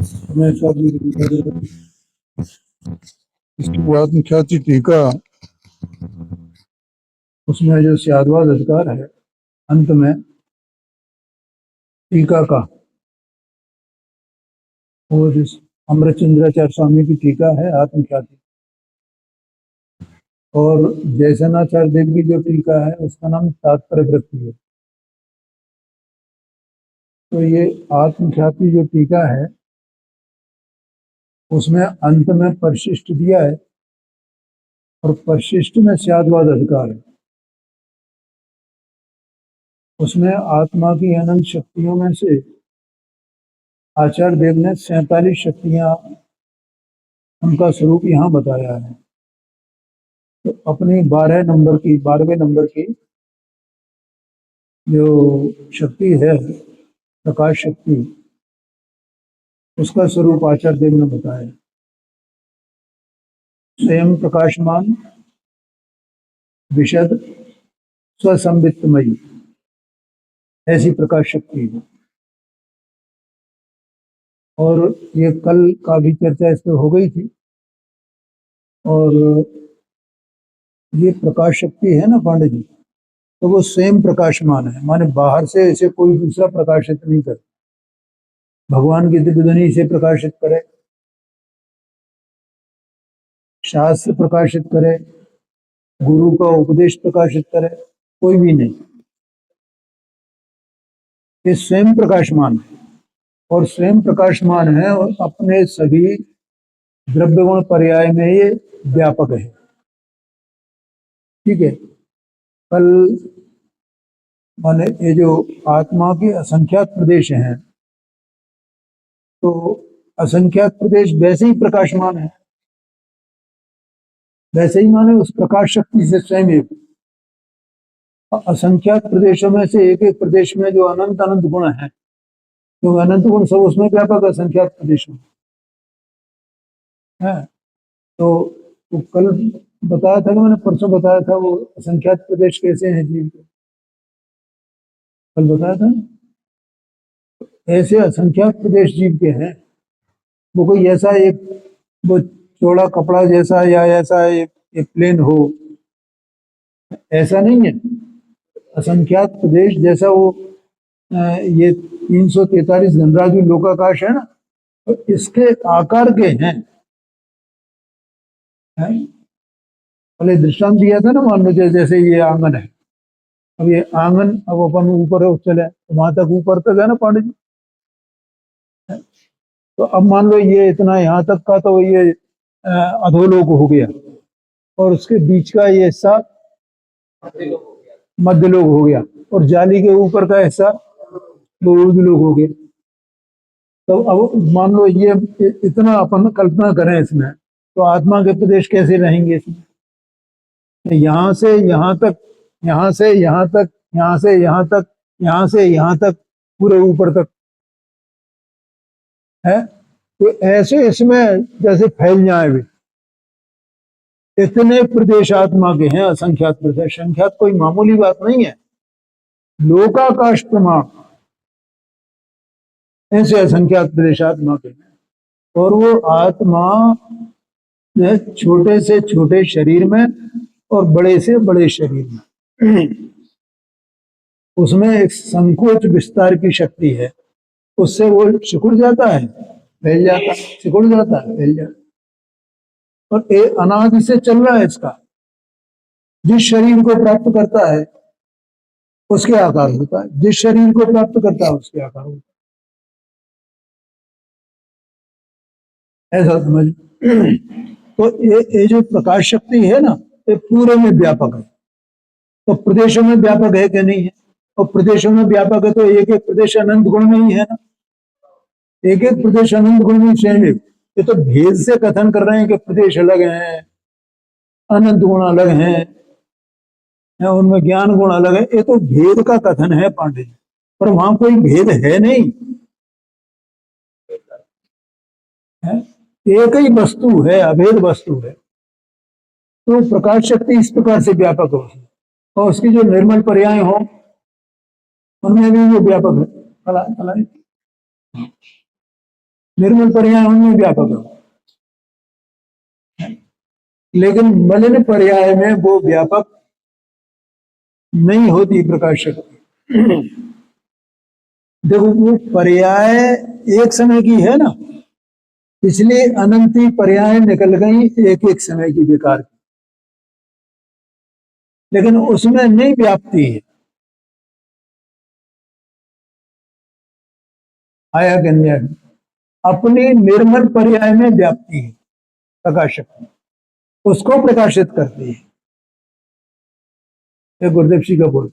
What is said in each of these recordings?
मैं इसकी आत्मख्याति टीका, उसमें जो स्याद्वाद अधिकार है अंत में टीका का, वो जिस अमृतचंद्राचार्य स्वामी की टीका है आत्मख्याति, और जयसेनाचार्य देव की जो टीका है उसका नाम तात्पर्य वृत्ति है। तो ये आत्मख्याति जो टीका है उसमें अंत में परिशिष्ट दिया है, और परिशिष्ट में स्याद्वाद अधिकार है। उसमें आत्मा की अनंत शक्तियों में से आचार्य देव ने 47 शक्तियां, उनका स्वरूप यहाँ बताया है। तो अपनी 12वें नंबर की जो शक्ति है, प्रकाश शक्ति, उसका स्वरूप आचार्य देव ने बताया। स्वयं प्रकाशमान, विशद, स्वसंवित्तमयी, ऐसी प्रकाश शक्ति है। और ये कल का भी चर्चा इस पर हो गई थी। और ये प्रकाश शक्ति है ना पांडे जी, तो वो स्वयं प्रकाशमान है, माने बाहर से इसे कोई दूसरा प्रकाशित नहीं करे। भगवान की दिव्य ध्वनि इसे प्रकाशित करे, शास्त्र प्रकाशित करे, गुरु का उपदेश प्रकाशित करे, कोई भी नहीं। ये स्वयं प्रकाशमान है, और स्वयं प्रकाशमान है और अपने सभी द्रव्य गुण पर्याय में ये व्यापक है। ठीक है। कल माने ये जो आत्मा के असंख्यात प्रदेश हैं, तो असंख्यात प्रदेश वैसे ही प्रकाशमान है, वैसे ही माने उस प्रकाश शक्ति से स्वयं एक। असंख्यात प्रदेशों में से एक एक प्रदेश में जो अनंत अनंत गुण है, तो अनंत गुण सब उसमें व्यापक असंख्यात प्रदेशों है। तो कल बताया था कि मैंने परसों बताया था वो असंख्यात प्रदेश कैसे हैं जीव के, कल बताया था। ऐसे असंख्यात प्रदेश जीव के हैं। वो कोई ऐसा एक वो चौड़ा कपड़ा जैसा या ऐसा एक प्लेन हो, ऐसा नहीं है। असंख्यात प्रदेश जैसा वो ये 343 धनराजु लोकाकाश है ना, तो इसके आकार के हैं। पहले दृष्टांत दिया था ना, मान लो जैसे ये आंगन है। अब ये आंगन, अब अपन ऊपर चले तो वहां तक ऊपर तक है ना पांडे जी। तो अब मान लो ये इतना यहाँ तक का, तो ये अधोलोक हो गया, और उसके बीच का ये हिस्सा मध्यलोक हो गया, और जाली के ऊपर का हिस्सा ऊर्ध्वलोक हो गया। तो अब मान लो ये इतना अपन कल्पना करें इसमें, तो आत्मा के प्रदेश कैसे रहेंगे इसमें? यहाँ से यहाँ तक, यहाँ से यहाँ तक, यहाँ से यहाँ तक, यहाँ से यहाँ तक, पूरे ऊपर तक है। तो ऐसे इसमें जैसे फैल जाए भी, इतने प्रदेश आत्मा के हैं, असंख्यात प्रदेश। संख्यात कोई मामूली बात नहीं है, लोकाकाश प्रमाण ऐसे असंख्यात प्रदेश आत्मा के हैं। और वो आत्मा छोटे से छोटे शरीर में और बड़े से बड़े शरीर में, उसमें एक संकोच विस्तार की शक्ति है। उससे वो सिकुड़ जाता है, फैल जाता, सिकुड़ जाता है, फैल जाता। और एक अनादि से चल रहा है इसका। जिस शरीर को प्राप्त करता है उसके आकार होता है, जिस शरीर को प्राप्त करता है उसके आकार होता है, ऐसा समझ। तो ये जो प्रकाश शक्ति है ना, ये पूरे में व्यापक है। तो प्रदेशों में व्यापक है कि नहीं है? और प्रदेशों में व्यापक है तो एक एक प्रदेश अनंत गुण में ही है ना, एक एक प्रदेश अनंत गुण में स्वयं। ये तो भेद से कथन कर रहे हैं कि प्रदेश अलग हैं, अनंत गुण अलग हैं, उनमें ज्ञान गुण अलग है। ये तो भेद का कथन है पांडे जी, पर वहां कोई भेद है नहीं है, एक ही वस्तु है, अभेद वस्तु है। तो प्रकाश शक्ति इस प्रकार से व्यापक हो, और उसकी जो निर्मल पर्याय हो उनमें भी वो व्यापक है। निर्मल पर्याय उनमें व्यापक है, लेकिन मलिन पर्याय में वो व्यापक नहीं होती प्रकाश शक्ति। देखो वो पर्याय एक समय की है ना, पिछले अनंती पर्याय निकल गई एक एक समय की विकार की, लेकिन उसमें नहीं व्याप्ति है। आया कन्या अपनी निर्मल पर्याय में व्याप्ति है प्रकाश शक्ति, उसको प्रकाशित करती है, ये गुरुदेव जी का बोल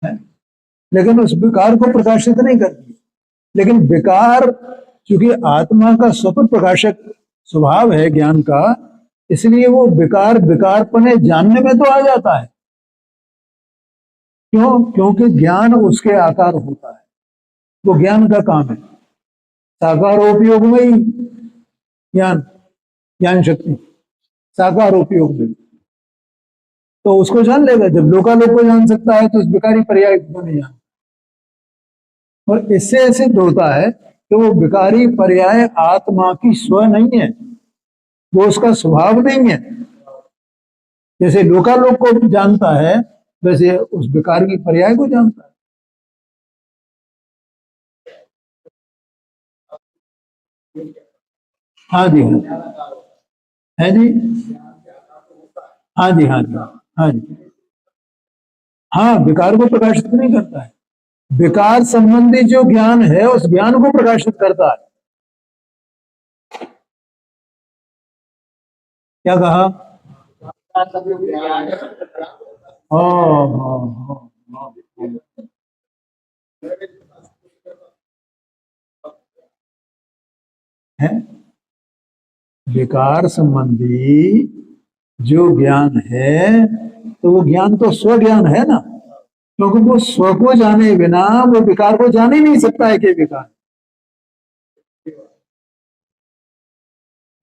है। लेकिन उस विकार को प्रकाशित नहीं करती। लेकिन विकार चूंकि आत्मा का स्वतः प्रकाशक स्वभाव है ज्ञान का, इसलिए वो विकार विकारपने जानने में तो आ जाता है। क्यों? क्योंकि ज्ञान उसके आकार होता है, वो ज्ञान का काम है। साकारोपयोग में ही ज्ञान, ज्ञान शक्ति साकारोपयोग में, तो उसको जान लेगा। जब लोकालोक को जान सकता है तो उस विकारी पर्याय को नहीं जान। और इससे सिद्ध होता है कि वो विकारी पर्याय आत्मा की स्व नहीं है, वो उसका स्वभाव नहीं है। जैसे लोकालोक को जानता है वैसे उस विकार की पर्याय को जानता है। हाँ जी, हाँ है जी, हाँ जी, हाँ जी, हाँ जी, हाँ विकार को प्रकाशित नहीं करता है, विकार संबंधी जो ज्ञान है उस ज्ञान को प्रकाशित करता है। क्या कहा? हाँ हाँ हाँ, है विकार संबंधी जो ज्ञान है तो वो ज्ञान तो स्व ज्ञान है ना, क्योंकि वो स्व को जाने बिना वो विकार को जान ही नहीं सकता है कि विकार।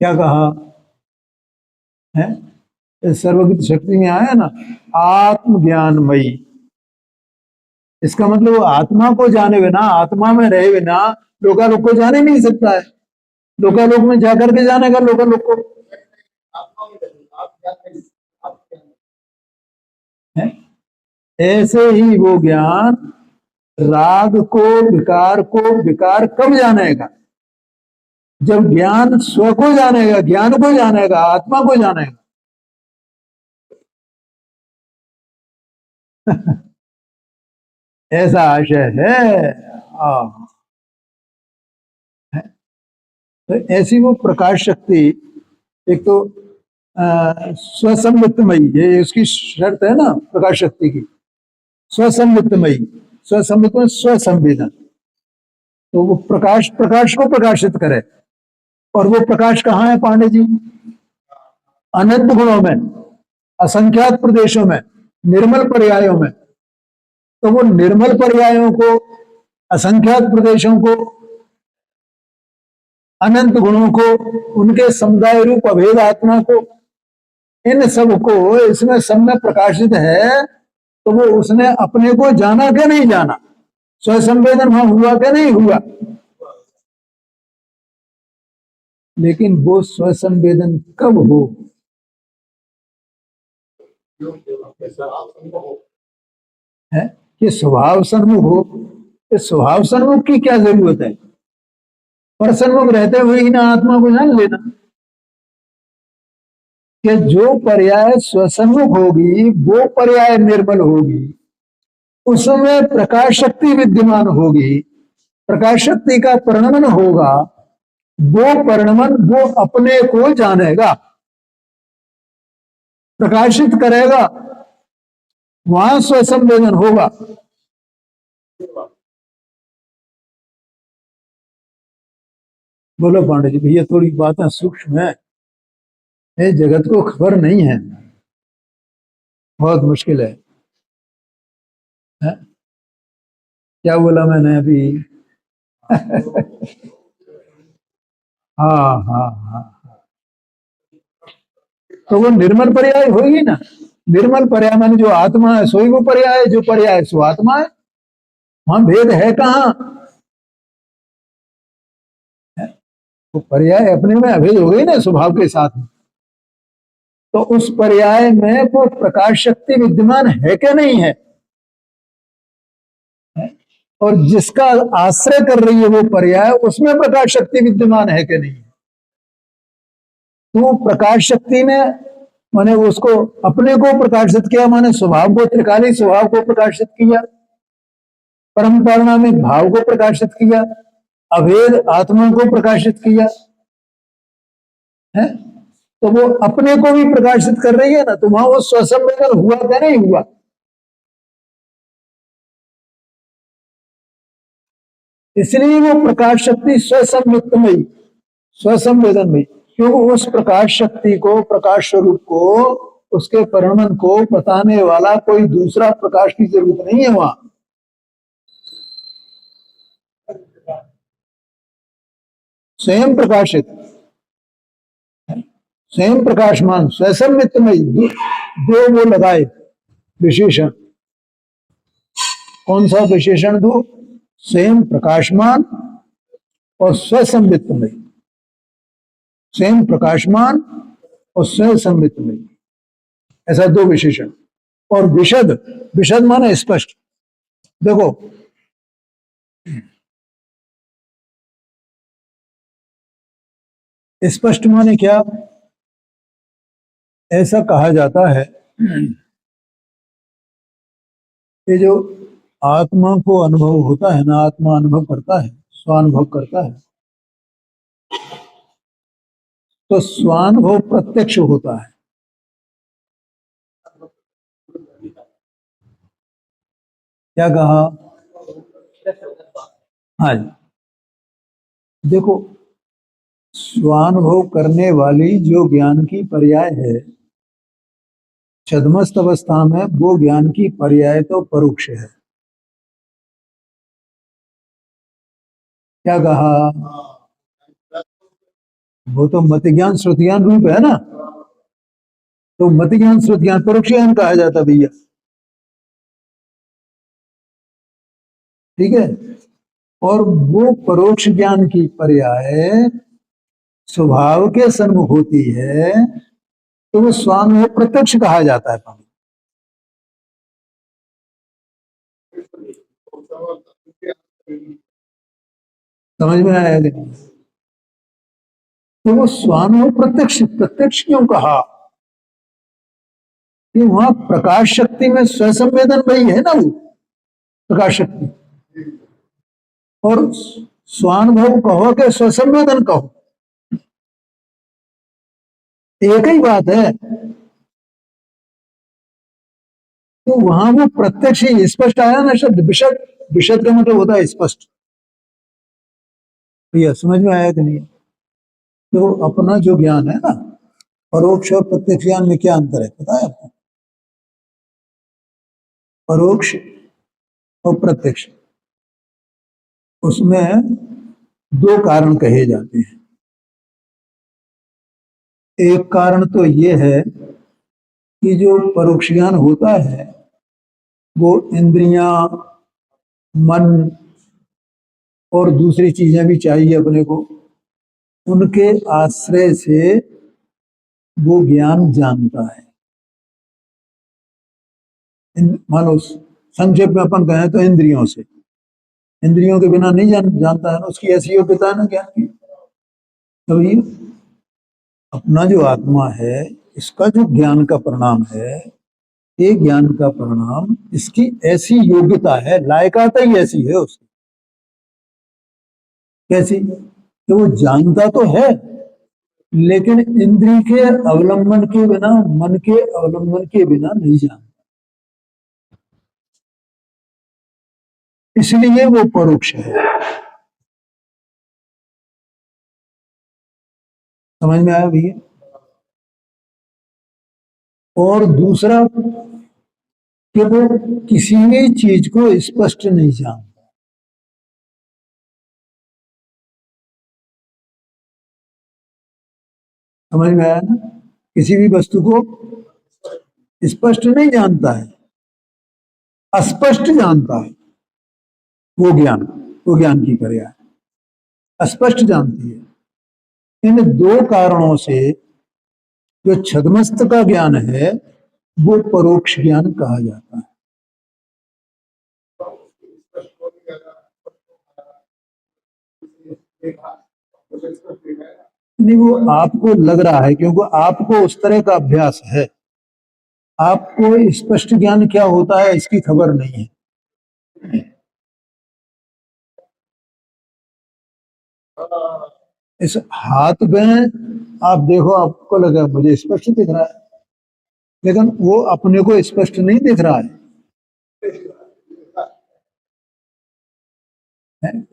क्या कहा है? सर्वगत शक्ति में आया ना, आत्मज्ञानमयी, इसका मतलब वो आत्मा को जाने बिना, आत्मा में रहे बिना लोकालोक को जाने नहीं सकता है। लोकालोक में जाकर के जानेगा लोकालोक को, है? ऐसे ही वो ज्ञान राग को विकार कब जानेगा? जब ज्ञान स्व को जानेगा, ज्ञान को जानेगा, आत्मा को जानेगा। ऐसा आशय है। हाँ, तो ऐसी वो प्रकाश शक्ति, एक तो स्वसंवित्तमयी, ये उसकी शर्त है ना प्रकाश शक्ति की, स्वसंवित्तमयी, स्वसंवित्त में स्वसंवेदन, तो वो प्रकाश प्रकाश को प्रकाशित करे। और वो प्रकाश कहाँ है पांडे जी? अनंत गुणों में, असंख्यात प्रदेशों में, निर्मल पर्यायों में। तो वो निर्मल पर्यायों को, असंख्यात प्रदेशों को, अनंत गुणों को, उनके समुदाय रूप अभेद आत्मा को, इन सब को इसमें सब में प्रकाशित है। तो वो उसने अपने को जाना क्या नहीं जाना, स्वसंवेदन वहां हुआ क्या नहीं हुआ। लेकिन वो स्वसंवेदन कब हो? है कि स्वभाव सन्मुख हो। इस स्वभाव सन्मुख की क्या जरूरत है? पर सन्मुख रहते हुए ही ना आत्मा को जान लेना। कि जो पर्याय स्वसन्मुख होगी वो पर्याय निर्मल होगी, उसमें प्रकाश शक्ति विद्यमान होगी, प्रकाश शक्ति का परिणमन होगा, वो परिणमन वो अपने को जानेगा, प्रकाशित करेगा, वहां स्वसंवेदन होगा। बोलो पांडे जी, भैया थोड़ी बातें सूक्ष्म है, ये जगत को खबर नहीं है, बहुत मुश्किल है? क्या बोला मैंने अभी? हाँ हाँ हाँ, तो वो निर्मल पर्याय होगी ना। निर्मल पर्याय माने जो आत्मा है सोई वो पर्याय है, जो पर्याय है सो आत्मा है। वहां भेद है कहाँ? तो पर्याय अपने में अभेद हो गई ना स्वभाव के साथ में, तो उस पर्याय में वो प्रकाश शक्ति विद्यमान है क्या नहीं है, और जिसका आश्रय कर रही है वो पर्याय, उसमें प्रकाश शक्ति विद्यमान है कि नहीं है। तो प्रकाश शक्ति ने माने उसको अपने को प्रकाशित किया, माने स्वभाव को, त्रिकालिक स्वभाव को प्रकाशित किया, परम परिणामिक भाव को प्रकाशित किया, अभेद आत्मा को प्रकाशित किया है। तो वो अपने को भी प्रकाशित कर रही है ना, तो वहां वो स्वसंवेदन हुआ क्या नहीं हुआ। इसलिए वो प्रकाश शक्ति स्वसंवित्तमयी, स्वसंवेदनमयी, क्योंकि उस प्रकाश शक्ति को, प्रकाश स्वरूप को, उसके परिणमन को बताने वाला कोई दूसरा प्रकाश की जरूरत नहीं है वहां। स्वयं प्रकाशित, स्वयं प्रकाशमान, स्वसंवित्तमयी, दो वो लगाए विशेषण। कौन सा विशेषण दो? स्वयं प्रकाशमान और स्वसंवित्तमयी, स्वयं प्रकाशमान और स्वसंवित्तमयी, ऐसा दो विशेषण। और विशद, विशद माने स्पष्ट। देखो स्पष्ट माने क्या, ऐसा कहा जाता है कि जो आत्मा को अनुभव होता है ना, आत्मा अनुभव करता है, स्वानुभव करता है, तो स्वानुभव प्रत्यक्ष होता है। क्या कहा? हाँ जी, देखो स्वानुभव करने वाली जो ज्ञान की पर्याय है, छद्मस्त अवस्था में वो ज्ञान की पर्याय तो परोक्ष है। क्या कहा? वो तो मत ज्ञान श्रुति ज्ञान रूप है ना, तो मत ज्ञान श्रुति ज्ञान परोक्ष ज्ञान कहा जाता भैया, ठीक है। और वो परोक्ष ज्ञान की पर्याय स्वभाव के सन्मुख होती है, तो वो स्वानुभव प्रत्यक्ष कहा जाता है। समझ में आया कि नहीं? तो वो स्वानुभव प्रत्यक्ष, प्रत्यक्ष क्यों कहा कि वहां प्रकाश शक्ति में स्वसंवेदन वही है ना, वो प्रकाश शक्ति, और स्वानुभव कहो कि स्वसंवेदन कहो, एक ही बात है। तो वहां वो प्रत्यक्ष ही स्पष्ट आया ना शब्द विशद, विशद का मतलब होता है स्पष्ट। भैया समझ में आया कि नहीं? तो अपना जो ज्ञान है ना, परोक्ष और प्रत्यक्ष ज्ञान में क्या अंतर है पता है आपको? परोक्ष और प्रत्यक्ष, उसमें दो कारण कहे जाते हैं। एक कारण तो ये है कि जो परोक्ष ज्ञान होता है वो इंद्रियां, मन और दूसरी चीजें भी चाहिए अपने को, उनके आश्रय से वो ज्ञान जानता है। मानो संक्षेप में अपन कहें तो इंद्रियों से, इंद्रियों के बिना नहीं जानता है ना, उसकी ऐसी योग्यता है ना ज्ञान की। तो ये अपना जो आत्मा है, इसका जो ज्ञान का परिणाम है, ये ज्ञान का परिणाम, इसकी ऐसी योग्यता है, लायकात ही ऐसी है उसकी। कैसी? कि वो जानता तो है, लेकिन इंद्रिय के अवलंबन के बिना, मन के अवलंबन के बिना नहीं जानता, इसलिए वो परोक्ष है। समझ में आया भैया? और दूसरा कि वो किसी भी चीज को स्पष्ट नहीं जानता। समझ में आया ना? किसी भी वस्तु को स्पष्ट नहीं जानता है, अस्पष्ट जानता है। वो ज्ञान, वो ज्ञान की पर्याय अस्पष्ट जानती है। इन दो कारणों से जो छद्मस्त का ज्ञान है वो परोक्ष ज्ञान कहा जाता है। नहीं, वो आपको लग रहा है क्योंकि आपको उस तरह का अभ्यास है, आपको स्पष्ट ज्ञान क्या होता है इसकी खबर नहीं है। इस हाथ में आप देखो, आपको लगा मुझे स्पष्ट दिख रहा है, लेकिन वो अपने को स्पष्ट नहीं दिख रहा है।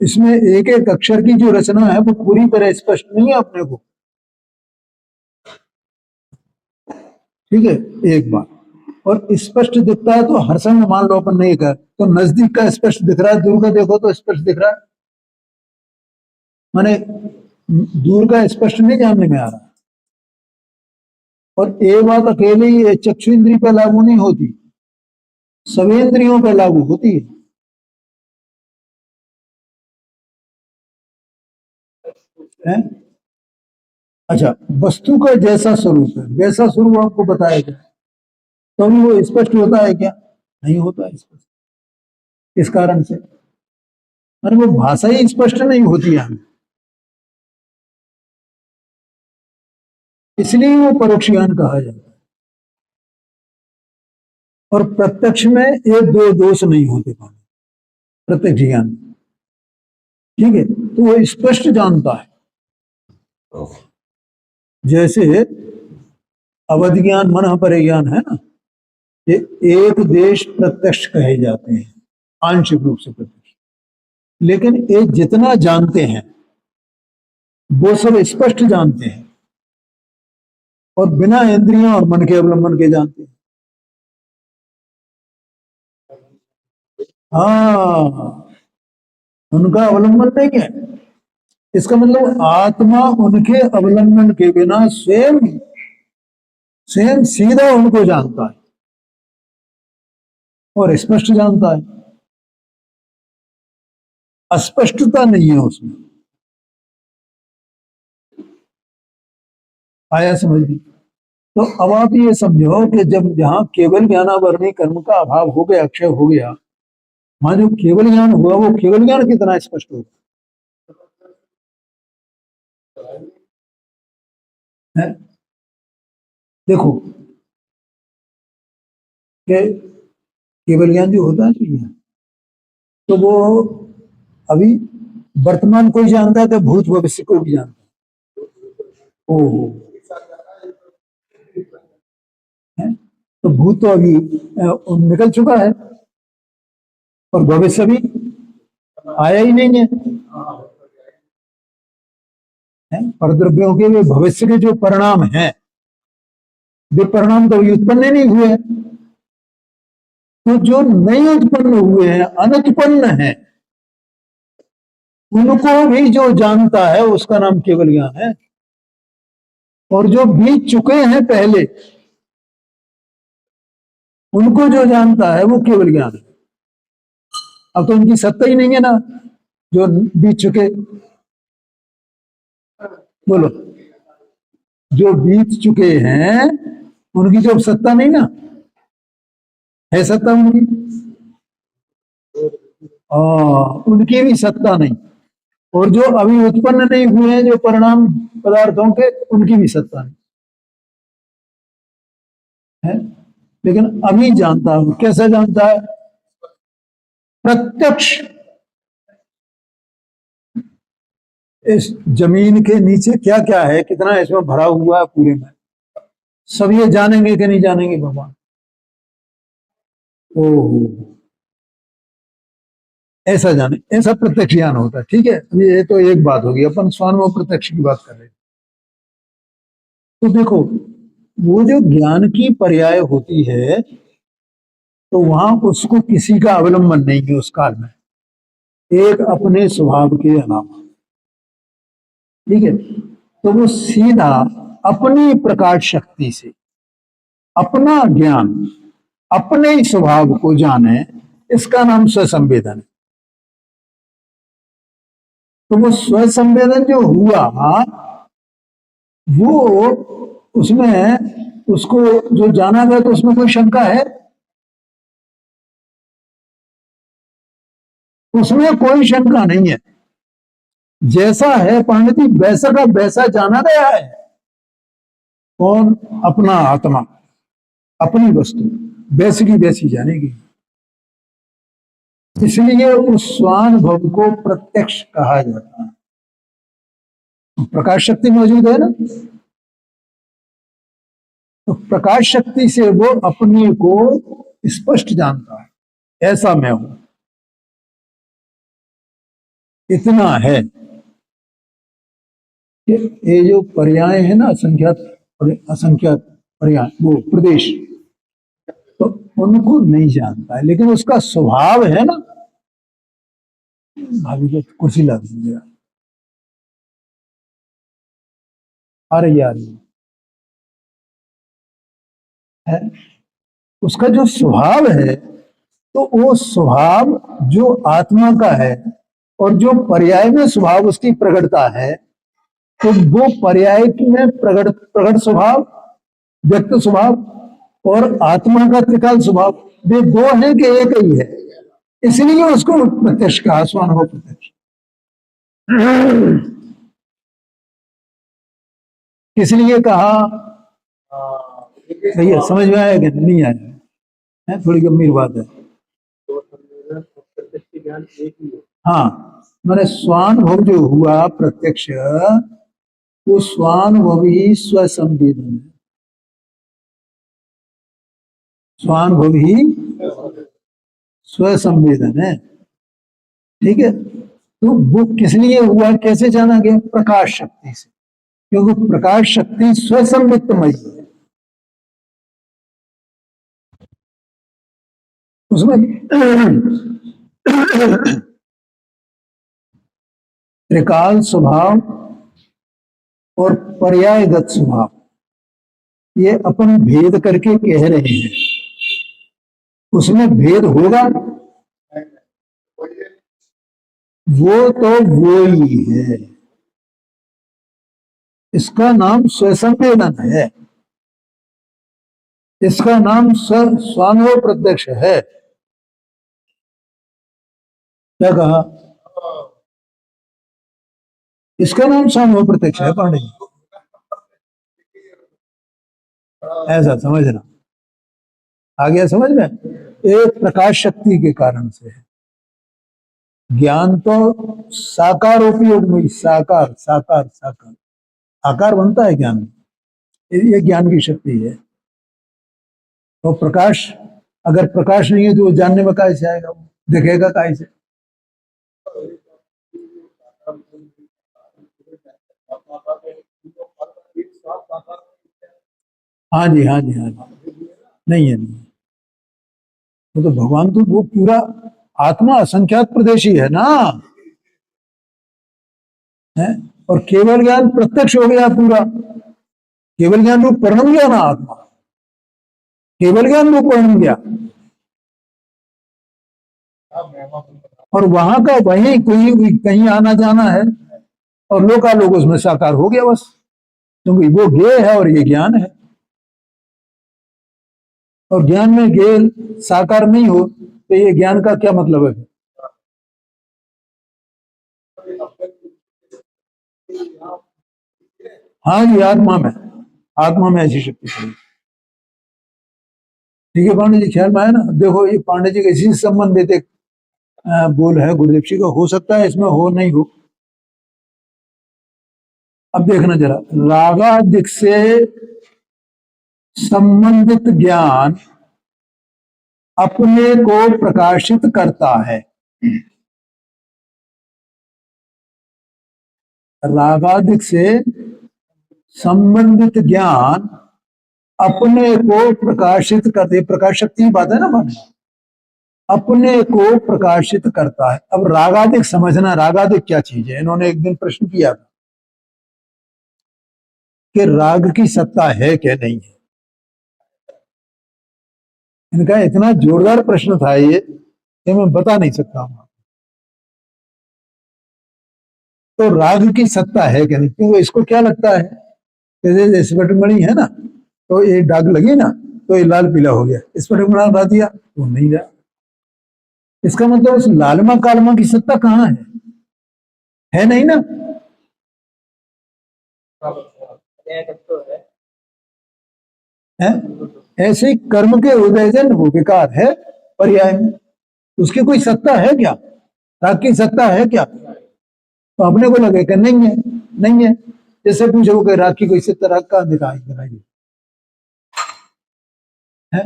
इसमें एक एक अक्षर की जो रचना है वो पूरी तरह स्पष्ट नहीं है अपने को। ठीक है, एक बात। और स्पष्ट दिखता है तो हर समय मान लो अपन नहीं कर, तो नजदीक का स्पष्ट दिख रहा है, दूर का देखो तो स्पष्ट दिख रहा है, माने दूर का स्पष्ट नहीं जानने में आ रहा। और ये बात अकेले ही चक्षु इंद्रिय पर लागू नहीं होती, सभी इंद्रियों पर लागू होती है? अच्छा, वस्तु का जैसा स्वरूप है वैसा स्वरूप आपको बताया जाए तो भी वो स्पष्ट होता है क्या? नहीं होता है स्पष्ट। इस कारण से अरे वो भाषा ही स्पष्ट नहीं होती है हमें, इसलिए वो परोक्ष ज्ञान कहा जाता है। और प्रत्यक्ष में ये दो दोष नहीं होते प्रत्यक्ष ज्ञान। ठीक है, तो वो स्पष्ट जानता है। जैसे अवध ज्ञान मन पर ज्ञान है ना, ये एक देश प्रत्यक्ष कहे जाते हैं, आंशिक रूप से प्रत्यक्ष, लेकिन ये जितना जानते हैं वो सब स्पष्ट जानते हैं और बिना इंद्रियों और मन के अवलंबन के जानते हैं। हाँ, उनका अवलंबन नहीं है। इसका मतलब आत्मा उनके अवलंबन के बिना स्वयं स्वयं सीधा उनको जानता है और स्पष्ट जानता है, अस्पष्टता नहीं है उसमें। आया समझ में? तो अब आप ये समझो कि जब जहां केवल ज्ञानावरणी कर्म का अभाव हो गया, अक्षय हो गया, वहां जो केवल ज्ञान हुआ वो केवल ज्ञान कितना स्पष्ट होगा है? देखो कि केवल ज्ञान जो होता है तो वो अभी वर्तमान को ही जानता है तो भूत भविष्य को भी जानता है। ओहो, है? तो भूत तो अभी निकल चुका है और भविष्य भी आया ही नहीं है? परद्रव्यों के वे भविष्य के जो परिणाम हैं, वे परिणाम तो उत्पन्न नहीं हुए हैं। तो जो नहीं उत्पन्न हुए हैं, अनुत्पन्न है, उनको भी जो जानता है उसका नाम केवल ज्ञान है। और जो बीत चुके हैं पहले, उनको जो जानता है वो केवल ज्ञान है। अब तो उनकी सत्ता ही नहीं है ना, जो बीत चुके। बोलो, जो बीत चुके हैं उनकी जो सत्ता नहीं ना, है सत्ता उनकी? उनकी भी सत्ता नहीं। और जो अभी उत्पन्न नहीं हुए हैं, जो परिणाम पदार्थों के, उनकी भी सत्ता नहीं है। लेकिन अभी जानता हूं, कैसे जानता है? प्रत्यक्ष। इस जमीन के नीचे क्या क्या है, कितना इसमें भरा हुआ है पूरे में, सब ये जानेंगे कि नहीं जानेंगे भगवान? ओहो, ऐसा जाने, ऐसा प्रत्यक्ष ज्ञान होता है। ठीक है, ये तो एक बात होगी, अपन स्वानुभव प्रत्यक्ष की बात कर रहे हैं। तो देखो, वो जो ज्ञान की पर्याय होती है तो वहां उसको किसी का अवलंबन नहीं है उस काल में, एक अपने स्वभाव के अलावा। ठीक है, तो वो सीधा अपनी प्रकाश शक्ति से अपना ज्ञान, अपने ही स्वभाव को जाने, इसका नाम स्वसंवेदन है। तो वो स्वसंवेदन जो हुआ वो उसमें उसको जो जाना गया तो उसमें कोई शंका है? उसमें कोई शंका नहीं है। जैसा है पंडित जी वैसा का वैसा जाना गया है। कौन? अपना आत्मा, अपनी वस्तु वैसी की वैसी जानेगी। इसलिए उस स्वानुभव को प्रत्यक्ष कहा जाता है। प्रकाश शक्ति मौजूद है ना, तो प्रकाश शक्ति से वो अपने को स्पष्ट जानता है, ऐसा मैं हूं। इतना है कि ये जो पर्याय है ना, असंख्यात असंख्यात पर्याय, वो प्रदेश, तो उनको नहीं जानता है, लेकिन उसका स्वभाव है ना। भाभी को कुर्सी ला दीजिएगा। आ रही आ रही है। उसका जो स्वभाव है, तो वो स्वभाव जो आत्मा का है, और जो पर्याय में स्वभाव उसकी प्रकटता है, तो वो पर्याय में प्रकट प्रकट स्वभाव, व्यक्त स्वभाव और आत्मा का त्रिकाल स्वभाव, वे दो हैं कि एक ही है? इसलिए उसको प्रत्यक्ष कहा, स्वानुभव प्रत्यक्ष। किस लिए कहा? भैया समझ में आया कि नहीं आया है? थोड़ी गंभीर बात है। हाँ, मैंने स्वानुभव जो हुआ प्रत्यक्ष, वो स्वानुभव ही स्वसंवेदन है। स्वानुभव ही स्वसंवेदन है, ठीक है। तो वो किस लिए हुआ, कैसे जाना गया? प्रकाश शक्ति से, क्योंकि प्रकाश शक्ति स्वसंवित्तमयी है। उसमें त्रिकाल स्वभाव और पर्यायगत स्वभाव, ये अपन भेद करके कह रहे हैं। उसमें भेद होगा, वो तो वो ही है। इसका नाम स्वसंवेदन है, इसका नाम स्वानुभव प्रत्यक्ष है। क्या कहा? इसका नाम स्वानुभव प्रत्यक्ष है पांडे जी, ऐसा समझना। आ गया समझ में? एक प्रकाश शक्ति के कारण से है। ज्ञान तो साकार उपयोग में, साकार साकार साकार आकार बनता है ज्ञान में, ये ज्ञान की शक्ति है। तो प्रकाश, अगर प्रकाश नहीं है तो वो जानने में काहे से आएगा, वो दिखेगा काहे से? हाँ जी, हाँ जी, हाँ जी। नहीं है, नहीं है। तो भगवान तो वो पूरा आत्मा असंख्यात प्रदेशी है ना, है? और केवल ज्ञान प्रत्यक्ष हो गया पूरा। केवल ज्ञान रूप परिणम गया ना आत्मा, केवल ज्ञान रूप परिणम गया। और वहां का वहीं कोई कहीं आना जाना है, और लोकालोक उसमें साकार हो गया बस, क्योंकि वो ज्ञेय है और ये ज्ञान है। और ज्ञान में ज्ञेय साकार नहीं हो तो ये ज्ञान का क्या मतलब है? हाँ जी, आत्मा में, आत्मा में ऐसी शक्ति है। ठीक है पांडे जी, ख्याल में आया ना? देखो ये पांडे जी का इसी से संबंधित एक बोल है गुरुदेव जी का, हो सकता है इसमें हो नहीं हो। अब देखना जरा, रागादिक से संबंधित ज्ञान अपने को प्रकाशित करता है। रागादिक से संबंधित ज्ञान अपने को प्रकाशित करते, प्रकाश शक्ति की बात है ना भाई, अपने को प्रकाशित करता है। अब रागादिक समझना, रागादिक क्या चीज है? इन्होंने एक दिन प्रश्न किया था कि राग की सत्ता है क्या नहीं है। इनका इतना जोरदार प्रश्न था ये कि मैं बता नहीं सकता हूं। तो राग की सत्ता है क्या नहीं, क्योंकि इसको क्या लगता है जैसे स्फटिकमणि है ना, तो ये दाग लगी ना तो ये लाल पीला हो गया, स्फटिकमणि हटा दिया तो नहीं रहा। इसका मतलब उस लालमा कालमा की सत्ता कहाँ है नहीं ना। है ऐसे ही कर्म के उदयजन वो विकार है पर्याय में, उसकी कोई सत्ता है क्या, राग की सत्ता है क्या? तो अपने को लगे कि नहीं है, नहीं है। जैसे पूछो कि राग की कोई सत्ता, राग का दिखाई दिखाई है,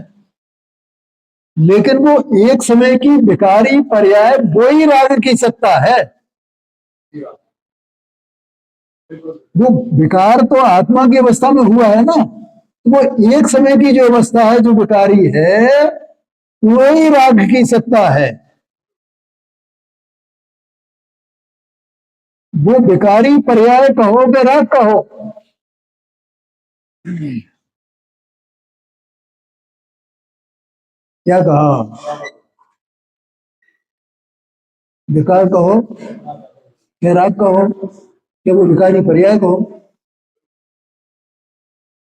लेकिन वो एक समय की विकारी पर्याय वो ही राग की सत्ता है। वो विकार तो आत्मा की अवस्था में हुआ है ना, तो वो एक समय की जो अवस्था है जो विकारी है वही राग की सत्ता है। वो विकारी पर्याय कहो कि राग कहो, क्या कहा, विकार कहो क्या राग कहो, क्या वो विकारी पर्याय कहो?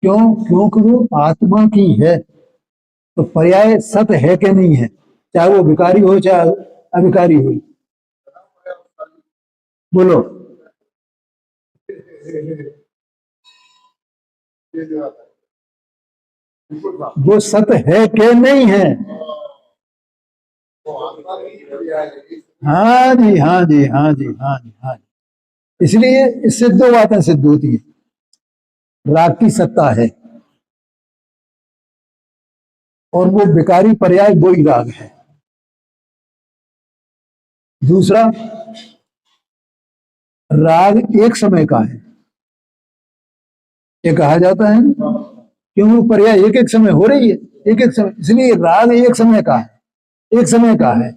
क्यों? क्योंकि वो आत्मा की है, तो पर्याय सत है कि नहीं है, चाहे वो विकारी हो चाहे अविकारी हो। बोलो। वो सत है कि नहीं है? हाँ जी, हाँ जी, हाँ जी, हाँ जी, हाँ जी। इसलिए इससे दो बातें सिद्ध होती है, राग की सत्ता है और वो विकारी पर्याय वो ही राग है। दूसरा, राग एक समय का है, ये कहा जाता है क्यों, वो पर्याय एक एक समय हो रही है, एक एक समय, इसलिए राग एक समय का है, एक समय का है,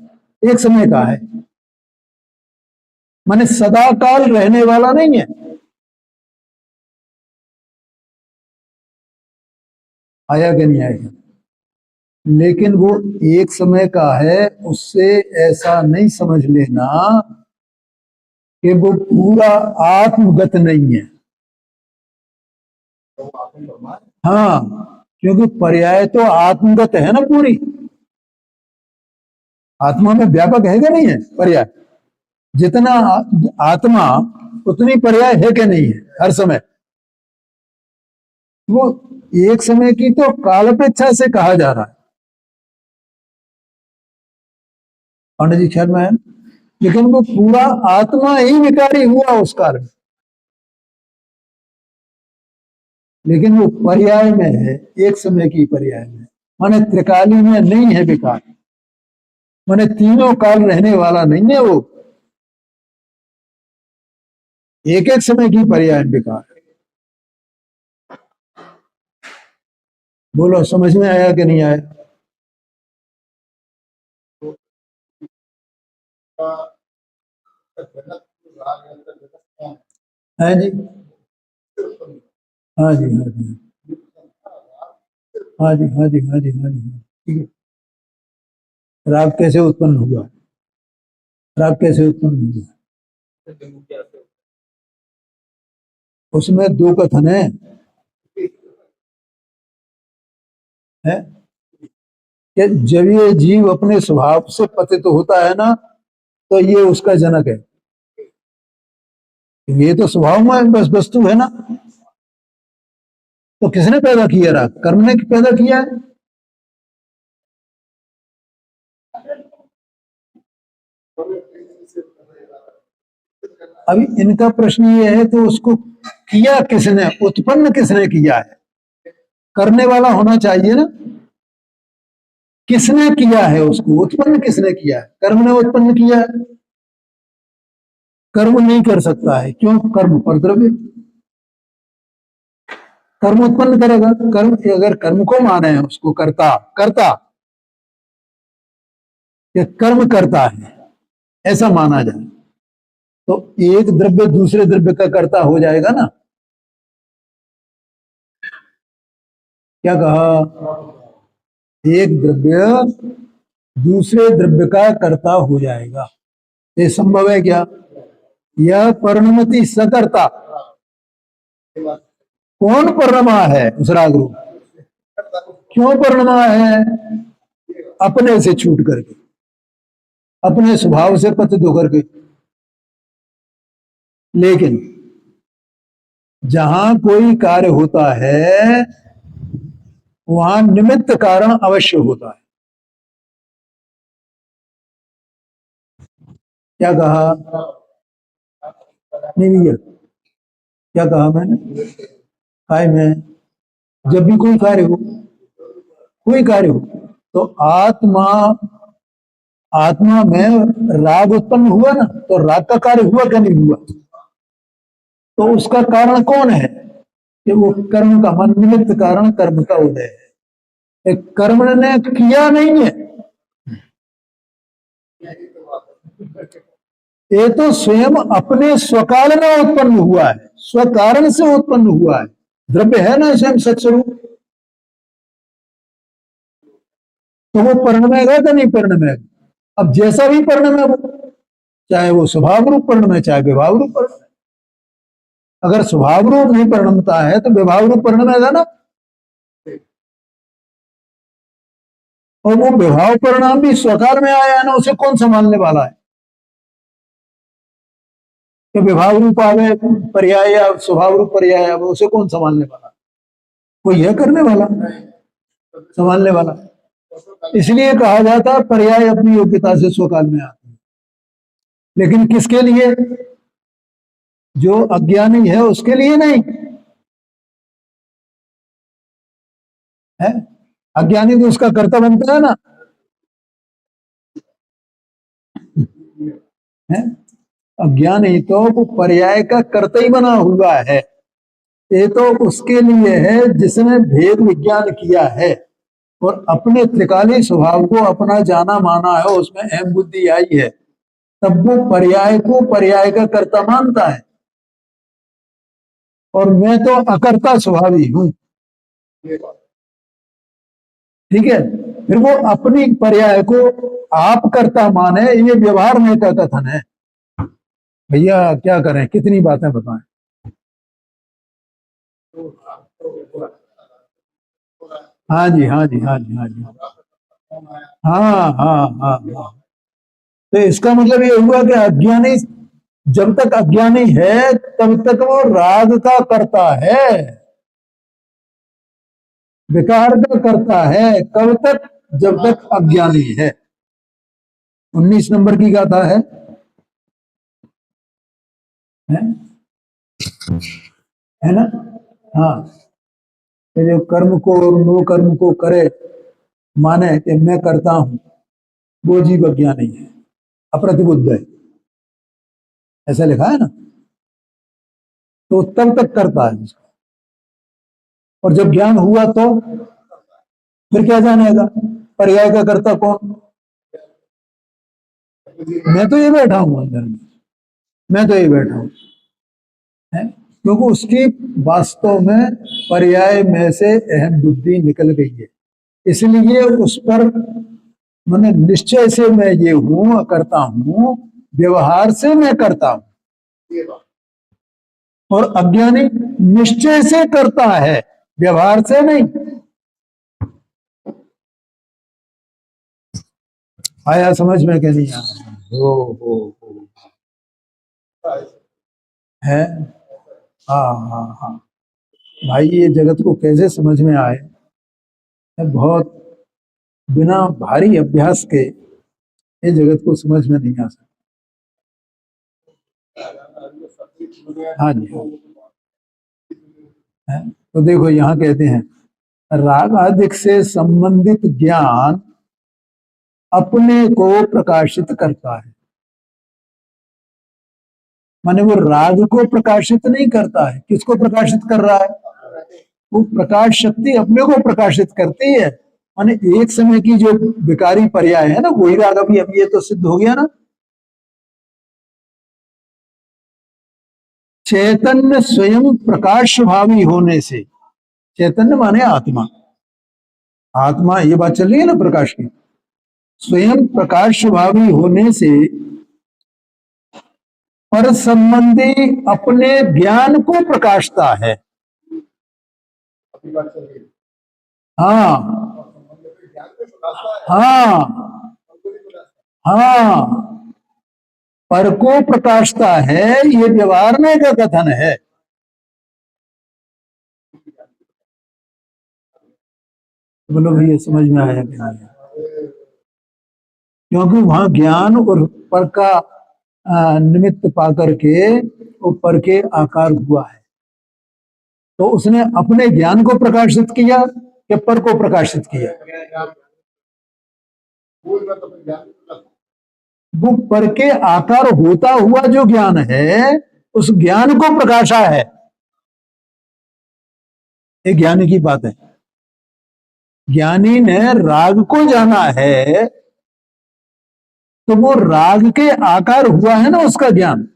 एक समय का है, माने सदा काल रहने वाला नहीं है। आया कि नहीं आया? लेकिन वो एक समय का है, उससे ऐसा नहीं समझ लेना कि वो पूरा आत्मगत नहीं है। हाँ, क्योंकि पर्याय तो आत्मगत है ना पूरी, आत्मा में व्यापक है कि नहीं है पर्याय, जितना आत्मा उतनी पर्याय है कि नहीं है हर समय। वो एक समय की तो कालापेक्षा से कहा जा रहा है, पंडित जी ख्याल में है, लेकिन वो पूरा आत्मा ही विकारी हुआ उस काल में, लेकिन वो पर्याय में है, एक समय की पर्याय में, माने त्रिकाली में नहीं है विकार, माने तीनों काल रहने वाला नहीं है वो, एक एक समय की पर्याय विकार। बोलो समझ में आया कि नहीं आया? है जी, हाँ जी, हाँ जी, हाँ जी, हाँ जी, हाँ जी, हाँ जी, ठीक है। राग कैसे उत्पन्न हुआ, राग कैसे उत्पन्न हुआ? उसमें दो कथन है कि जब ये जीव अपने स्वभाव से पतित होता है ना, तो ये उसका जनक है, ये तो स्वभाव में बस वस्तु है ना, तो किसने पैदा किया राग? कर्म ने पैदा किया है। अभी इनका प्रश्न ये है तो उसको किया किसने, उत्पन्न किसने किया है? करने वाला होना चाहिए ना, किसने किया है उसको, उत्पन्न किसने किया है? कर्म ने उत्पन्न किया है। कर्म नहीं कर सकता है, क्यों? कर्म पर द्रव्य, कर्म उत्पन्न करेगा। कर्म, अगर कर्म को माने हैं उसको कर्ता, कर्ता या कर्म करता है ऐसा माना जाए, तो एक द्रव्य दूसरे द्रव्य का कर्ता हो जाएगा ना। क्या कहा? एक द्रव्य दूसरे द्रव्य का कर्ता हो जाएगा, ये संभव है क्या? यह परिणमति सकर्ता, कौन परिणमा है उस राग रूप? क्यों परिणमा है? अपने से छूट करके, अपने स्वभाव से पतित होकर के। लेकिन जहां कोई कार्य होता है वहां निमित्त कारण अवश्य होता है। क्या कहा? नहीं भैया, क्या कहा मैंने? काय में जब भी कोई कार्य हो, कोई कार्य हो, तो आत्मा आत्मा में राग उत्पन्न हुआ ना, तो राग का कार्य हुआ क्या नहीं हुआ? तो उसका कारण कौन है? कि वो कर्म का मन निमित्त कारण कर्म का उदय है। एक कर्म ने किया नहीं है, ये तो स्वयं अपने स्वकाल में उत्पन्न हुआ है, स्वकारण से उत्पन्न हुआ है। द्रव्य है ना स्वयं सत्स्वरूप, तो वो परिणमेगा या नहीं परिणमेगा? अब जैसा भी परिणम है वो, चाहे वो स्वभाव रूप परिणम है चाहे विभाव रूप परिणम है। अगर स्वभाव रूप नहीं परिणमता है तो विभाव रूप परिणमेगा ना। और वो विभाव परिणाम भी स्वकाल में आया है ना, उसे कौन संभालने वाला है? कि विभाव रूप आ गए पर्याय या स्वभाव रूप पर्याय, अब उसे कौन संभालने वाला? कोई है करने वाला, संभालने वाला। इसलिए कहा जाता है पर्याय अपनी योग्यता से स्वकाल में आते हैं, लेकिन किसके लिए? जो अज्ञानी है उसके लिए नहीं है। अज्ञानी तो उसका कर्ता बनता है ना, है? अज्ञानी तो वो पर्याय का कर्ता ही बना हुआ है। ये तो उसके लिए है जिसने भेद विज्ञान किया है और अपने त्रिकाली स्वभाव को अपना जाना माना है, उसमें अहम बुद्धि आई है, तब वो पर्याय को पर्याय का कर्ता मानता है। और मैं तो अकर्ता स्वभावी हूं, ठीक है। फिर वो अपनी पर्याय को आप कर्ता माने, ये व्यवहार में का कथन है। भैया क्या करें, कितनी बातें बताएं। हाँ जी, हाँ जी, हाँ जी, हाँ जी, हाँ हाँ हाँ हाँ। तो इसका मतलब ये हुआ कि अज्ञानी जब तक अज्ञानी है तब तक वो राग का करता है, विकार का करता है। कब तक? जब तक अज्ञानी है। 19 नंबर की गाथा है, है ना? हाँ, कि जो कर्म को और नो कर्म को करे, माने कि मैं करता हूं, वो जीव अज्ञानी है, अप्रतिबुद्ध है, ऐसा लिखा है ना। तो तब तक करता है उसको, और जब ज्ञान हुआ तो फिर क्या जानेगा पर्याय का कर्ता कौन? मैं तो ये बैठा हूं अंदर में, मैं तो ये बैठा हूं, है? क्योंकि उसकी वास्तव में पर्याय में से अहम बुद्धि निकल गई है, इसलिए उस पर मैंने निश्चय से मैं ये हूं, करता हूं, व्यवहार से मैं करता हूं। और अज्ञानी निश्चय से करता है, व्यवहार से नहीं। आया समझ में? क्या नहीं आया? हो है। हाँ हाँ हाँ भाई, ये जगत को कैसे समझ में आए, बहुत बिना भारी अभ्यास के ये जगत को समझ में नहीं आ सकता। हाँ जी, हाँ। है? तो देखो यहाँ कहते हैं राग आदिक से संबंधित ज्ञान अपने को प्रकाशित करता है। माने वो राग को प्रकाशित नहीं करता है, किसको प्रकाशित कर रहा है? वो प्रकाश शक्ति अपने को प्रकाशित करती है। माने एक समय की जो विकारी पर्याय है ना, वही राग अभी ये तो सिद्ध हो गया ना। चैतन्य स्वयं प्रकाश भावी होने से, चैतन्य माने आत्मा, आत्मा ये बात चल रही है ना प्रकाश की, स्वयं प्रकाश भावी होने से पर संबंधी अपने ज्ञान को प्रकाशता है। हाँ हाँ हाँ, पर को प्रकाशता है, ये व्यवहारने का कथन है। बोलो भैया, समझ में आया कि नहीं? क्योंकि वहां ज्ञान और पर का निमित्त पा करके वो पर के आकार हुआ है, तो उसने अपने ज्ञान को प्रकाशित किया या पर को प्रकाशित किया? वो पर के आकार होता हुआ जो ज्ञान है, उस ज्ञान को प्रकाशा है। ये ज्ञानी की बात है। ज्ञानी ने राग को जाना है, तो वो राग के आकार हुआ है ना उसका ज्ञान।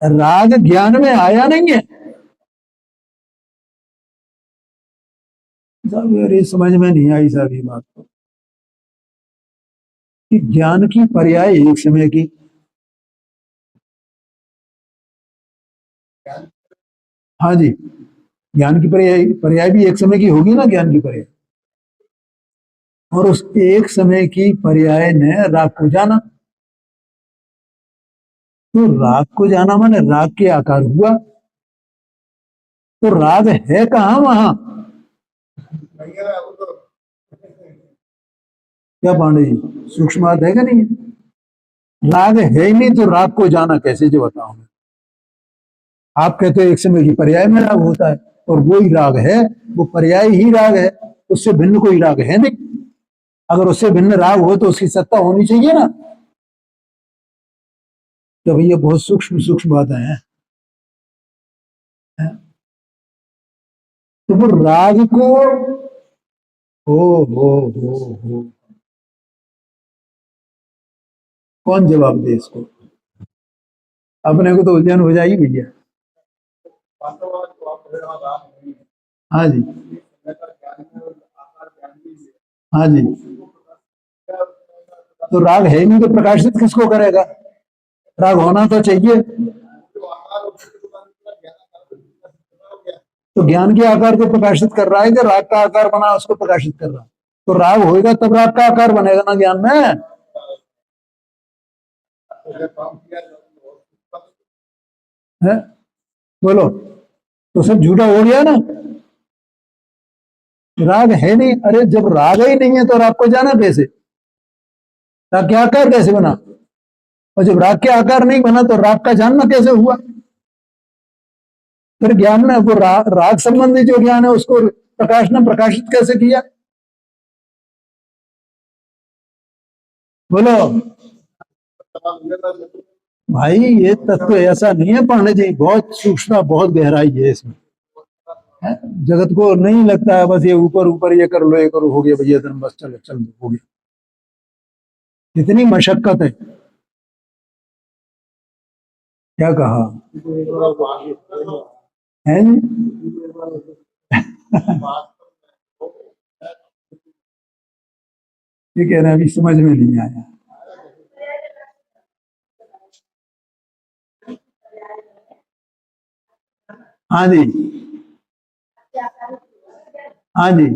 राग ज्ञान में आया नहीं है। मेरी समझ में नहीं आई साहब ये बात तो, कि ज्ञान की पर्याय एक समय की। हाँ जी, ज्ञान की पर्याय पर्याय भी एक समय की होगी ना, ज्ञान की पर्याय। और उस एक समय की पर्याय ने राग को जाना, तो राग को जाना माने राग के आकार हुआ। तो राग है कहाँ वहां? क्या पांडे जी, सूक्ष्म बात है क्या नहीं है? राग है ही नहीं तो राग को जाना कैसे, जो बताओ। आप कहते हो एक समय की पर्याय में राग होता है, और वो ही राग है, वो पर्याय ही राग है, उससे भिन्न कोई राग है नहीं। अगर उससे भिन्न राग हो तो उसकी सत्ता होनी चाहिए ना। तो भैया बहुत सूक्ष्म सूक्ष्म बातें हैं। तो वो राग को, हो हो, कौन जवाब दे इसको? अपने को तो उलझन हो जाएगी भैया। हाँ जी, हाँ जी। तो राग है ही नहीं तो प्रकाशित किसको करेगा? राग होना तो चाहिए। तो ज्ञान के आकार को प्रकाशित कर रहा है कि राग का आकार बना उसको प्रकाशित कर रहा है? तो राग होएगा तब राग का आकार बनेगा ना ज्ञान में। है? बोलो, तो सब झूठा हो गया ना। राग है नहीं, अरे जब राग ही नहीं है तो राग को जाना कैसे? राग के आकार कैसे बना? और जब राग के आकार नहीं बना तो राग का जानना कैसे हुआ? फिर ज्ञान ने वो राग संबंधी जो ज्ञान है उसको प्रकाश ने प्रकाशित कैसे किया? बोलो भाई, ये तत्व ऐसा नहीं है पांडे जी, बहुत सूक्ष्म, बहुत गहराई है इसमें। है? जगत को नहीं लगता है बस ये ऊपर ऊपर ये कर लो, ये करो, हो गया भैया धन, बस चलो चलो हो गया। इतनी मशक्कत है। क्या कहा है जी? ये कह रहे हैं अभी समझ में नहीं आया। हाँ जी, हाँ जी।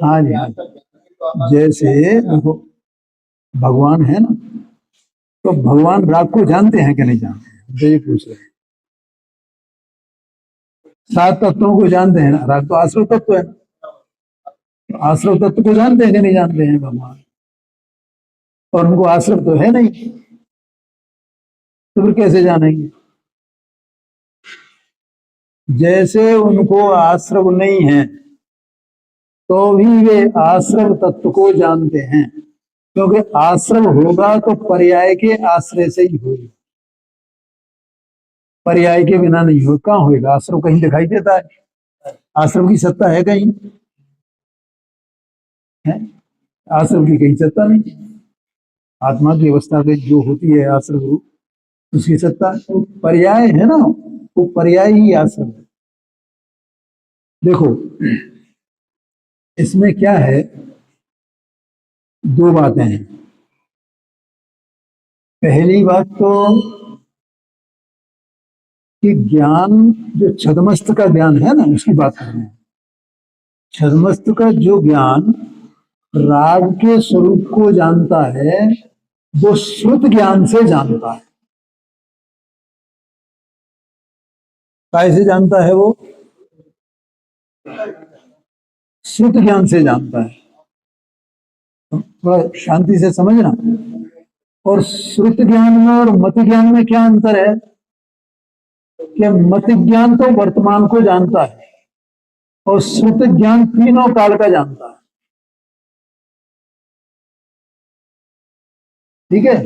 हाँ जी, हाँ जी। जैसे देखो, भगवान है ना, तो भगवान राग को जानते हैं कि नहीं जानते हैं, मुझे ये पूछ रहे हैं। सात तत्वों को जानते हैं ना, राग तो आश्रव तत्व है। तो आश्रव तत्व को जानते हैं कि नहीं जानते हैं भगवान? और उनको आश्रव तो है नहीं, तो फिर कैसे जानेंगे? जैसे उनको आश्रव नहीं है, तो भी वे आश्रव तत्व को जानते हैं, क्योंकि आश्रव होगा तो पर्याय के आश्रय से ही होगा। पर्याय के बिना नहीं हो, कहाँ होगा? आश्रव कहीं दिखाई देता है? आश्रव की सत्ता है कहीं? है? आश्रव की कहीं सत्ता नहीं। आत्मा की अवस्था के जो होती है आश्रव रूप, उसकी सत्ता तो पर्याय है ना, वो पर्याय ही आश्रव है। देखो, इसमें क्या है, दो बातें हैं। पहली बात तो कि ज्ञान जो छदमस्त का ज्ञान है ना, उसकी बात कर रहे हैं। छदमस्त का जो ज्ञान राग के स्वरूप को जानता है, वो श्रुत ज्ञान से जानता है। कैसे जानता है? वो श्रुत ज्ञान से जानता है। थोड़ा शांति से समझना। और श्रुत ज्ञान में और मत ज्ञान में क्या अंतर है? कि मत ज्ञान तो वर्तमान को जानता है और श्रुत ज्ञान तीनों काल का जानता है। ठीक है?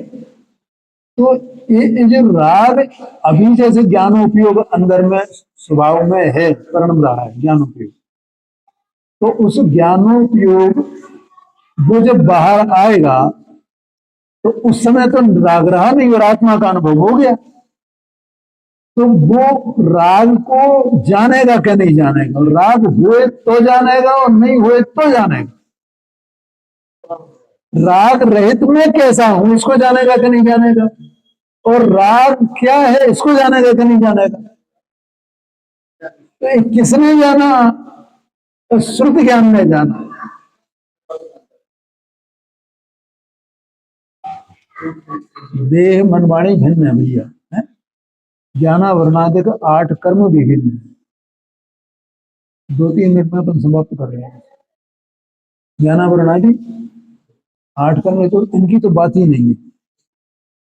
तो ये जो राग अभी जैसे ज्ञानोपयोग अंदर में स्वभाव में है, कर्म रहा है ज्ञानोपयोग, तो उस ज्ञानोपयोग वो जब बाहर आएगा तो उस समय तो राग रहा नहीं और आत्मा का अनुभव हो गया। तो वो राग को जानेगा क्या? नहीं जानेगा। राग हुए तो जानेगा और नहीं हुए तो जानेगा। राग रहित में कैसा हूं इसको जानेगा कि नहीं जानेगा, और राग क्या है इसको जानेगा कि नहीं जानेगा। तो किसने जाना? तो श्रुत ज्ञान ने जाना। देह मन वाणी भिन्न है भैया, है? ज्ञानावरणादिक 8 कर्म भी भिन्न है। 2-3 मिनट में अपन समाप्त कर रहे हैं। ज्ञानावरणादि 8 कर्म है, तो इनकी तो बात ही नहीं है।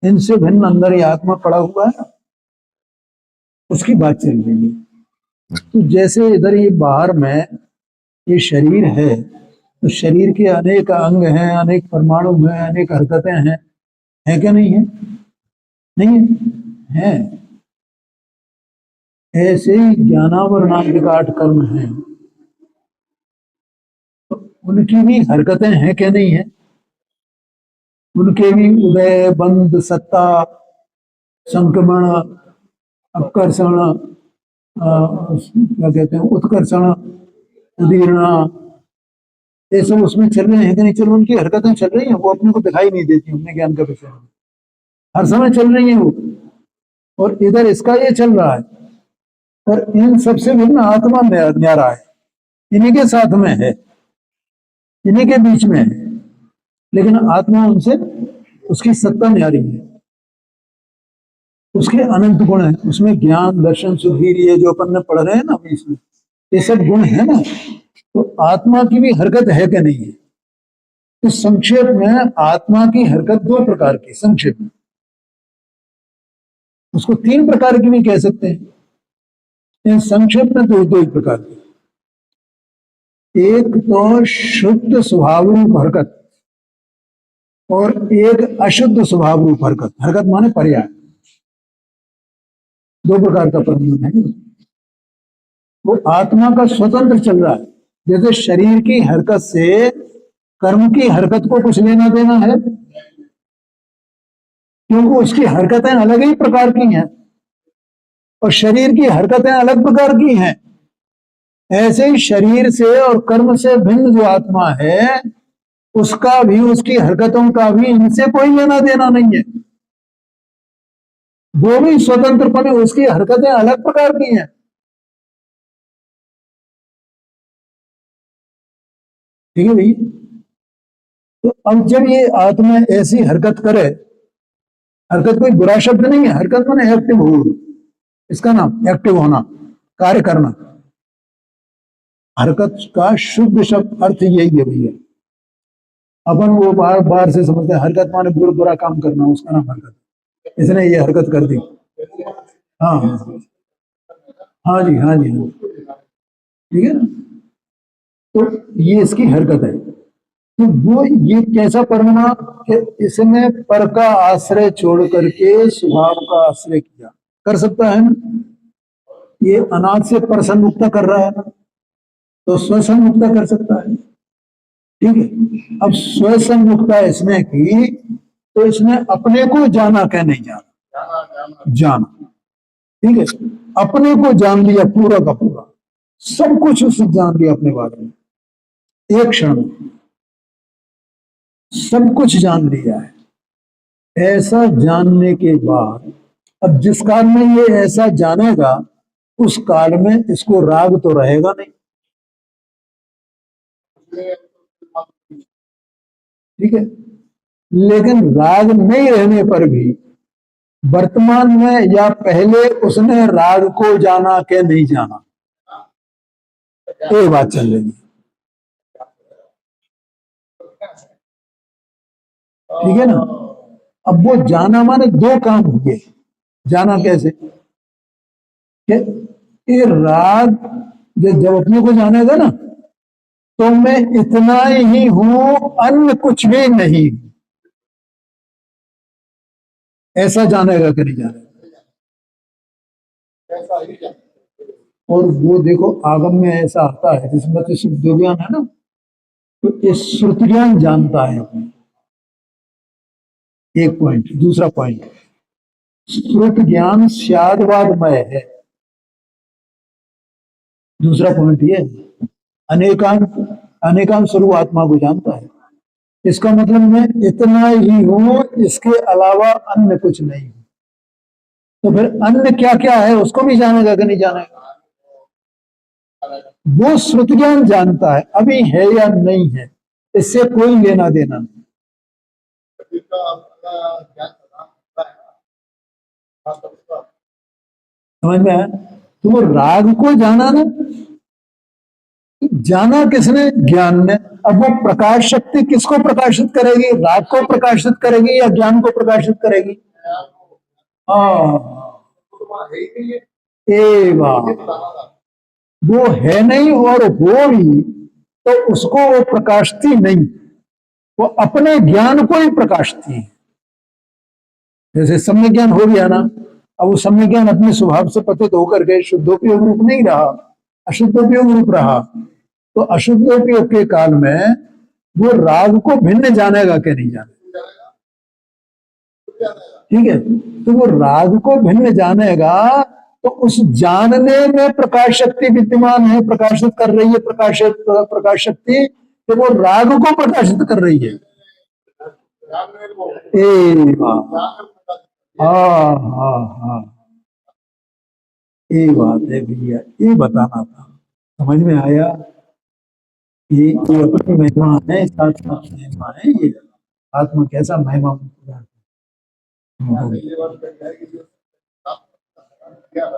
इनसे भिन्न अंदर ही आत्मा पड़ा हुआ है, उसकी बात चल रही है। तो जैसे इधर ये बाहर में ये शरीर है, तो शरीर के अनेक अंग हैं, अनेक परमाणु हैं, अनेक हरकतें हैं क्या? नहीं है? नहीं है? ऐसे ही ज्ञानावरणादिक 8 कर्म हैं, तो उनकी भी हरकतें हैं क्या? नहीं है? उनके भी उदय बंद सत्ता संक्रमण अपकर्षण, क्या कहते हैं, उत्कर्षण उदीर्णा, ये सब उसमें चल रहे हैं कि नहीं चल रहे? उनकी हरकतें चल रही हैं, वो अपने को दिखाई नहीं देती अपने ज्ञान का विषय में, हर समय चल रही है वो। और इधर इसका ये चल रहा है, और इन सबसे भिन्न आत्मा न्यारा है, इन्हीं के साथ में है, इन्हीं के बीच में है, लेकिन आत्मा उनसे, उसकी सत्ता न्यारी है, उसके अनंत गुण है, उसमें ज्ञान दर्शन सुधीर ये जो अपन ने पढ़ रहे हैं ना अभी, इसमें ये सब गुण है ना। तो आत्मा की भी हरकत है कि नहीं है? तो संक्षेप में आत्मा की हरकत 2 प्रकार की, संक्षेप में उसको 3 प्रकार की भी कह सकते हैं, इन संक्षेप में दो ही प्रकार की। एक तो शुद्ध स्वभाव रूप हरकत और एक अशुद्ध स्वभाव रूप हरकत। हरकत माने पर्याय, 2 प्रकार का परिणाम है। वो आत्मा का स्वतंत्र चल रहा है, जैसे शरीर की हरकत से कर्म की हरकत को कुछ लेना देना है, क्योंकि उसकी हरकतें अलग ही प्रकार की हैं और शरीर की हरकतें अलग प्रकार की हैं। ऐसे ही शरीर से और कर्म से भिन्न जो आत्मा है, उसका भी, उसकी हरकतों का भी इनसे कोई लेना देना नहीं है। वो भी स्वतंत्रपने, उसकी हरकतें अलग प्रकार की हैं। ठीक है भाई? तो अब जब ये आत्मा ऐसी हरकत करे, हरकत कोई बुरा शब्द नहीं है, हरकत माने एक्टिव हो, इसका नाम एक्टिव होना, कार्य करना। हरकत का शुद्ध शब्द अर्थ यही है भैया। अपन वो बार बार से समझते हैं हरकत माने बुरा काम करना, उसका नाम हरकत, इसने ये हरकत कर दी। हाँ हाँ हाँ जी, हाँ जी, हाँ, ठीक है ना? तो ये इसकी हरकत है। तो वो ये कैसा परिणाम कि इसने पर का आश्रय छोड़ करके स्वभाव का आश्रय किया, कर सकता है ना? ये अनाज से पर सन्मुक्ता कर रहा है ना, तो स्वसन्मुक्ता कर सकता है। ठीक है? अब स्वसन्मुक्ता इसने की, तो इसने अपने को जाना क्या? नहीं जाना, जाना। ठीक है? अपने को जान लिया पूरा का पूरा, सब कुछ उसने जान लिया अपने बारे में, एक क्षण में सब कुछ जान लिया है। ऐसा जानने के बाद, अब जिस काल में ये ऐसा जानेगा उस काल में इसको राग तो रहेगा नहीं, ठीक है। लेकिन राग नहीं रहने पर भी वर्तमान में या पहले उसने राग को जाना के नहीं जाना, ये बात चल रही है, ठीक है ना। अब वो जाना माने दो काम हुए। जाना कैसे कि ये राग जब अपने को जानेगा ना तो मैं इतना ही हूं, अन्य कुछ भी नहीं, ऐसा जानेगा कि नहीं जानेगा। और वो देखो आगम में ऐसा आता है जिसमें तो सिर्फ दो ज्ञान है ना, तो ये श्रुत ज्ञान जानता है अपने, एक पॉइंट। दूसरा पॉइंट, श्रुत ज्ञान स्यादवादमय है। दूसरा पॉइंट ये अनेकांत अनेकांत स्वरूप आत्मा को जानता है। इसका मतलब मैं इतना ही हूं, इसके अलावा अन्य कुछ नहीं। तो फिर अन्य क्या क्या है उसको भी जानेगा कि नहीं जानेगा। वो श्रुत ज्ञान जानता है, अभी है या नहीं है इससे कोई लेना देना नहीं। समझ में आया। तो वो राग को जाना ना, जाना किसने, ज्ञान ने। अब वो प्रकाश शक्ति किसको प्रकाशित करेगी, राग को प्रकाशित करेगी या ज्ञान को प्रकाशित करेगी। हाँ, ए बात, वो है नहीं और हो भी तो उसको वो प्रकाशती नहीं, वो अपने ज्ञान को ही प्रकाशती है। जैसे सम्य ज्ञान हो गया ना, अब वो सम्य ज्ञान अपने स्वभाव से पतित होकर के शुद्धोपयोग रूप नहीं रहा, अशुद्धोपयोग रूप रहा। तो अशुद्धोपयोग के काल में वो राग को भिन्न जानेगा कि नहीं जानेगा, ठीक है। तो वो राग को भिन्न जानेगा तो उस जानने में प्रकाश शक्ति विद्यमान है, प्रकाशित कर रही है, प्रकाश शक्ति, तो वो राग को प्रकाशित कर रही है। हाँ हाँ हाँ, ये बात है भैया, ये बताना था। समझ में आया। ये अपनी महिमा है, साथ साथ महिमा है ये। आत्मा कैसा महिमा